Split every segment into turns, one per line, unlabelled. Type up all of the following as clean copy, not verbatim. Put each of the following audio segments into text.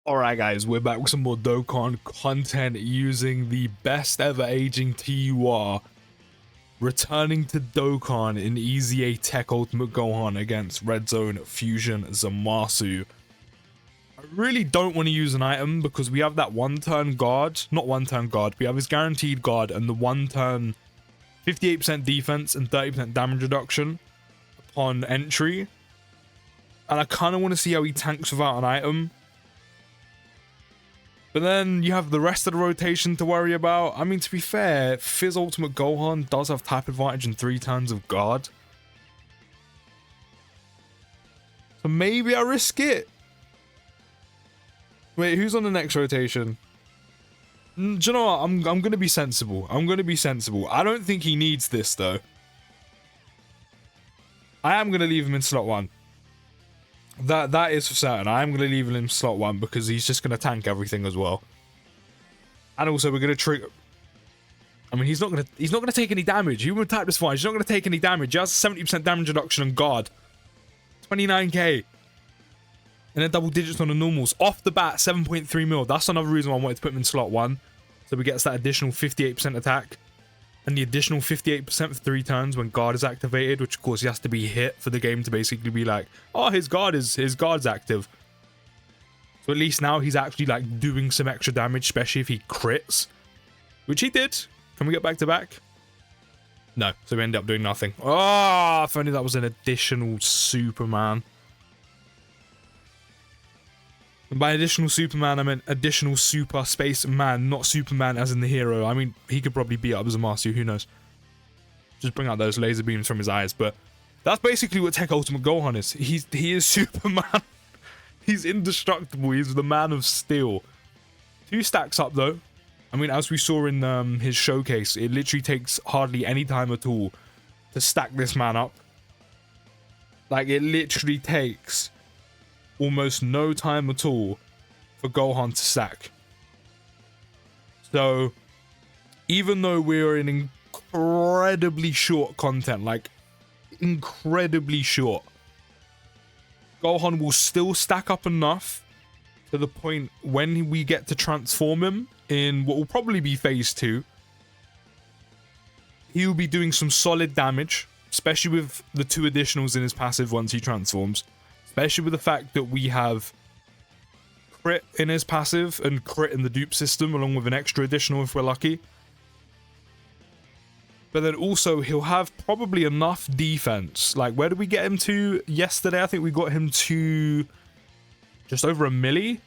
Alright guys, we're back with some more Dokkan content using the best ever aging TUR, returning to Dokkan in EZA TEQ Ultimate Gohan against Red Zone Fusion Zamasu. I really don't want to use an item because we have that one-turn guard, not one-turn guard, we have his guaranteed guard and the one-turn 58% defense and 30% damage reduction upon entry. And I kind of want to see how he tanks without an item. But then you have the rest of the rotation to worry about. I mean, to be fair, Fizz Ultimate Gohan does have type advantage and 3 turns of guard. So maybe I risk it. Wait, who's on the next rotation? Do you know what? I'm going to be sensible. I'm going to be sensible. I don't think he needs this, though. I am going to leave him in slot 1. That is for certain. I am going to leave him in slot 1 because he's just going to tank everything as well. And also we're going to trigger. I mean, he's not going to take any damage. Human type this fine. He's not going to take any damage. He has 70% damage reduction on guard. 29k. And then double digits on the normals. Off the bat, 7.3 mil. That's another reason why I wanted to put him in slot 1. So he gets that additional 58% attack. And the additional 58% for 3 turns when guard is activated, which of course he has to be hit for the game to basically be like, oh, his guard's active. So at least now he's actually like doing some extra damage, especially if he crits, which he did. Can we get back to back? No, so we end up doing nothing. Oh, if only that was an additional Superman. And by additional Superman, I meant additional super space man, not Superman as in the hero. I mean, he could probably beat up Zamasu, who knows. Just bring out those laser beams from his eyes, but that's basically what TEQ Ultimate Gohan is. He is Superman. He's indestructible. He's the man of steel. 2 stacks up, though. I mean, as we saw in his showcase, it literally takes hardly any time at all to stack this man up. Like, it literally takes almost no time at all for Gohan to stack. So even though we're in incredibly short content, like incredibly short, Gohan will still stack up enough to the point when we get to transform him in what will probably be phase 2. He will be doing some solid damage, especially with the 2 additionals in his passive once he transforms. Especially with the fact that we have crit in his passive and crit in the dupe system, along with an extra additional if we're lucky. But then also he'll have probably enough defense. Like, where did we get him to yesterday? I think we got him to just over a milli.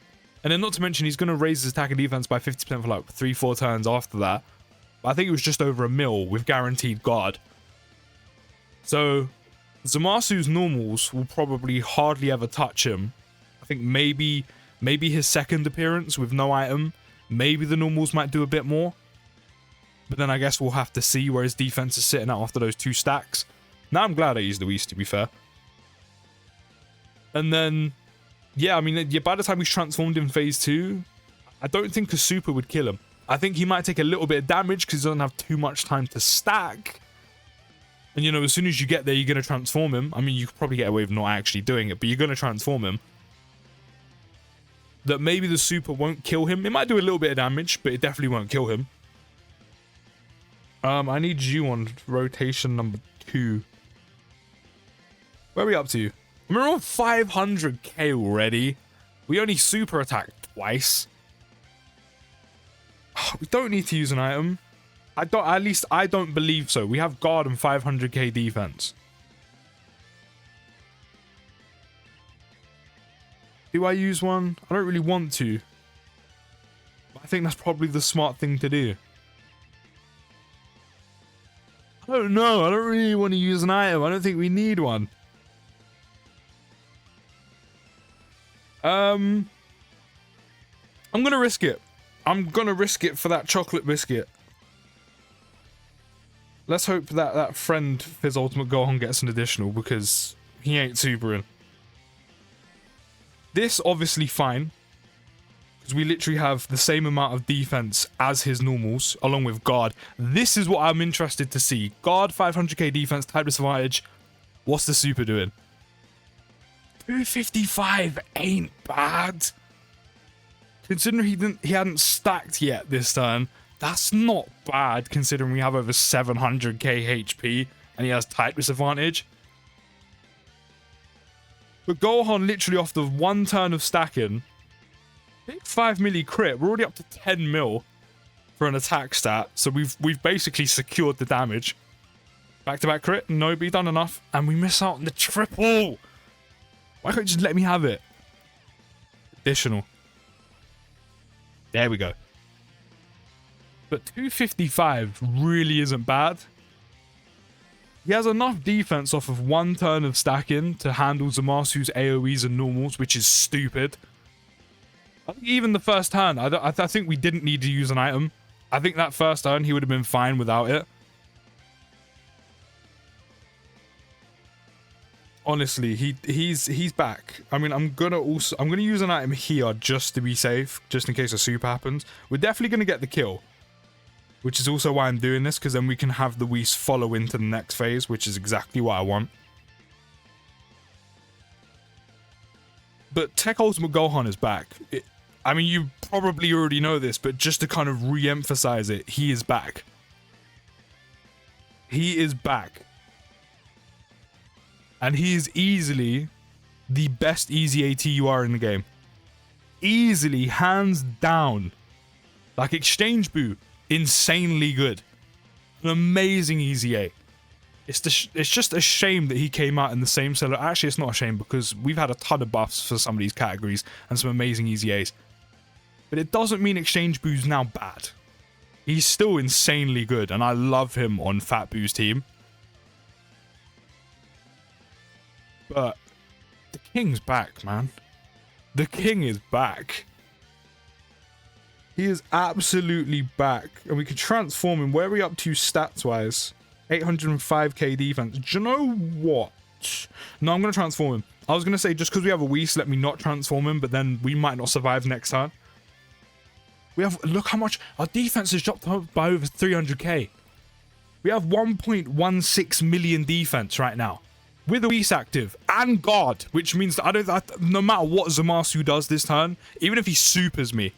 And then not to mention he's going to raise his attack and defense by 50% for like 3-4 turns after that. But I think it was just over a mil with guaranteed guard. So Zamasu's normals will probably hardly ever touch him. I think maybe his second appearance with no item, maybe the normals might do a bit more. But then I guess we'll have to see where his defense is sitting at after those 2 stacks. Now I'm glad I used Luis, to be fair. And then, yeah, I mean, by the time he's transformed in phase 2, I don't think a super would kill him. I think he might take a little bit of damage because he doesn't have too much time to stack. And, you know, as soon as you get there, you're going to transform him. I mean, you could probably get away with not actually doing it, but you're going to transform him. That maybe the super won't kill him. It might do a little bit of damage, but it definitely won't kill him. I need you on rotation number 2. Where are we up to? We're on 500k already. We only super attacked twice. We don't need to use an item. At least I don't believe so. We have guard and 500k defense. Do I use one? I don't really want to. But I think that's probably the smart thing to do. I don't know. I don't really want to use an item. I don't think we need one. I'm gonna risk it. I'm gonna risk it for that chocolate biscuit. Let's hope that friend Fizz Ultimate Gohan gets an additional because he ain't supering. This obviously fine because we literally have the same amount of defense as his normals along with guard. This is what I'm interested to see. Guard, 500k defense, type disadvantage. What's the super doing? 255 ain't bad. Considering he hadn't stacked yet this turn, that's not bad considering we have over 700k HP and he has type disadvantage. But Gohan literally off the one turn of stacking, big 5 milli crit. We're already up to 10 mil for an attack stat, so we've basically secured the damage. Back-to-back crit, no, be done enough, and we miss out on the triple. Why can't you just let me have it? Additional. There we go. But 255 really isn't bad. He has enough defense off of one turn of stacking to handle Zamasu's AoEs and normals, which is stupid. I think even the first turn, I think we didn't need to use an item. I think that first turn, he would have been fine without it. Honestly, he's back. I mean, I'm gonna use an item here just to be safe, just in case a super happens. We're definitely gonna get the kill, which is also why I'm doing this, because then we can have the Whis follow into the next phase, which is exactly what I want. But Tech Ultimate Gohan is back. I mean, you probably already know this, but just to kind of re-emphasize it, he is back. He is back. And he is easily the best EZA TEQ in the game. Easily, hands down. Like Exchange Boo, insanely good. An amazing EZA. It's just a shame that he came out in the same seller. Actually, it's not a shame because we've had a ton of buffs for some of these categories and some amazing EZAs. But it doesn't mean Exchange Boo's now bad. He's still insanely good, and I love him on Fat Boo's team. But the King's back, man. The King is back. He is absolutely back. And we can transform him. Where are we up to stats-wise? 805k defense. Do you know what? No, I'm going to transform him. I was going to say, just because we have a Whis, let me not transform him, but then we might not survive next turn. We have, look how much, our defense has dropped up by over 300k. We have 1.16 million defense right now. With a Whis active and guard, which means that no matter what Zamasu does this turn, even if he supers me,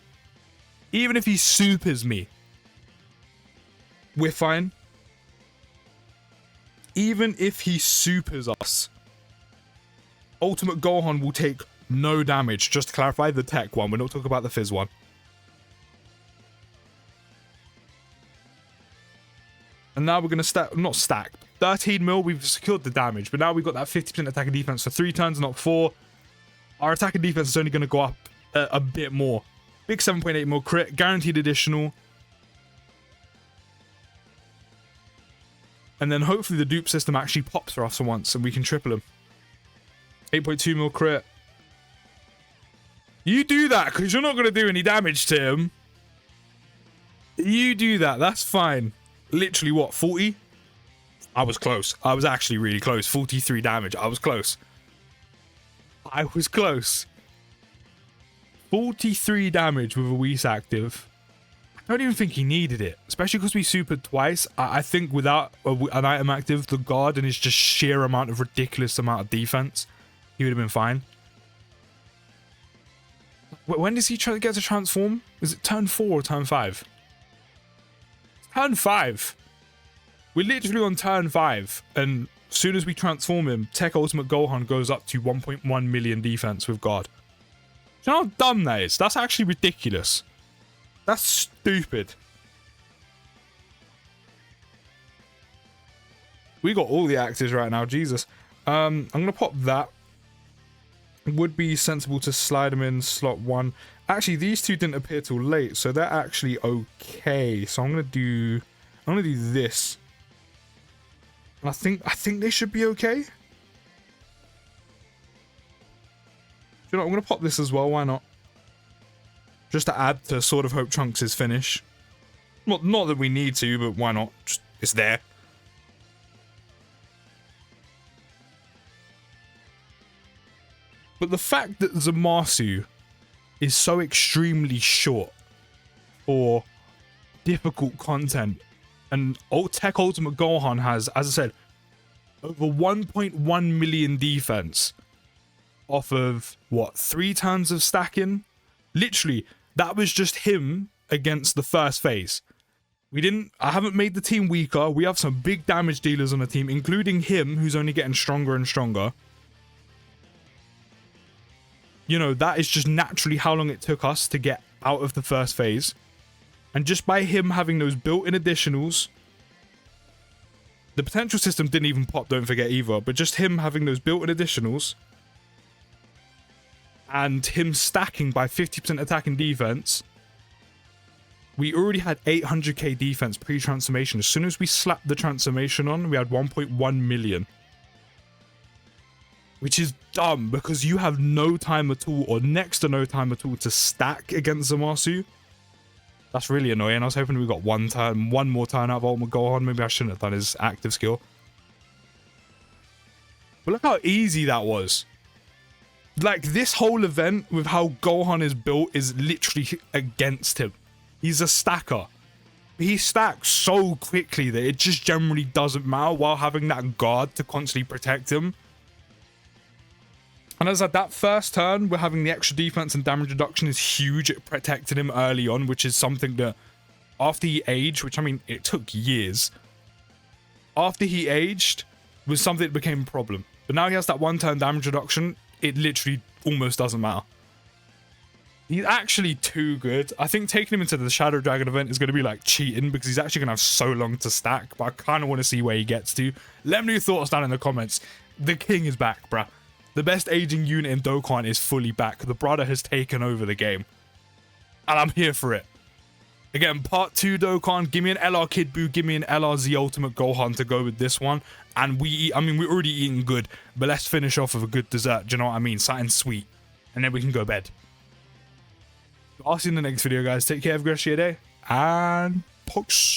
we're fine. Even if he supers us, Ultimate Gohan will take no damage. Just to clarify, the tech one. We're not talking about the fizz one. And now we're going to not stack. 13 mil, we've secured the damage. But now we've got that 50% attack and defense for 3 turns, not 4. Our attack and defense is only going to go up a bit more. Big 7.8 mil crit, guaranteed additional. And then hopefully the dupe system actually pops for us for once and we can triple him. 8.2 mil crit. You do that because you're not going to do any damage to him. You do that, that's fine. Literally what, 40? I was close. I was actually really close. 43 damage. I was close. 43 damage with a Whis active. I don't even think he needed it. Especially because we supered twice. I think without an item active, the guard and his just sheer amount of ridiculous amount of defense, he would have been fine. When does he try to get to transform? Is it turn 4 or turn 5? Turn 5. We're literally on turn 5, and as soon as we transform him, Tech Ultimate Gohan goes up to 1.1 million defense with guard. Do you know how dumb that is? That's actually ridiculous. That's stupid. We got all the actors right now, Jesus. I'm going to pop that. It would be sensible to slide them in slot 1. Actually, these two didn't appear till late, so they're actually okay. So I'm going to do this. And I think they should be okay. You know, I'm going to pop this as well. Why not? Just to add to Sword of Hope Trunks' finish. Not that we need to, but why not? Just, it's there. But the fact that Zamasu is so extremely short for difficult content, and Tech Ultimate Gohan has, as I said, over 1.1 million defense off of, what, 3 turns of stacking? Literally, That was just him against the first phase. I haven't made the team weaker. We have some big damage dealers on the team, including him, who's only getting stronger and stronger. You know, that is just naturally how long it took us to get out of the first phase. And just by him having those built-in additionals, the potential system didn't even pop, don't forget either, but just him having those built-in additionals and him stacking by 50% attack and defense, we already had 800k defense pre-transformation. As soon as we slapped the transformation on, we had 1.1 million. Which is dumb, because you have no time at all, or next to no time at all, to stack against Zamasu. That's really annoying. I was hoping we got one more turn out of Ultimate Gohan. Maybe I shouldn't have done his active skill. But look how easy that was. Like, this whole event with how Gohan is built is literally against him. He's a stacker. He stacks so quickly that it just generally doesn't matter while having that guard to constantly protect him. And as I said, that first turn, we're having the extra defense and damage reduction is huge. It protected him early on, which is something that after he aged, which I mean, it took years. After he aged, was something that became a problem. But now he has that one turn damage reduction. It literally almost doesn't matter. He's actually too good. I think taking him into the Shadow Dragon event is going to be like cheating, because he's actually going to have so long to stack. But I kind of want to see where he gets to. Let me know your thoughts down in the comments. The king is back, bruh. The best aging unit in Dokkan is fully back. The brother has taken over the game. And I'm here for it. Again, part 2 Dokkan. Give me an LR Kid Buu. Give me an LRZ Ultimate Gohan to go with this one. And we're already eating good. But let's finish off with a good dessert. Do you know what I mean? Something sweet. And then we can go to bed. I'll see you in the next video, guys. Take care. Have a great rest of your day. And peace.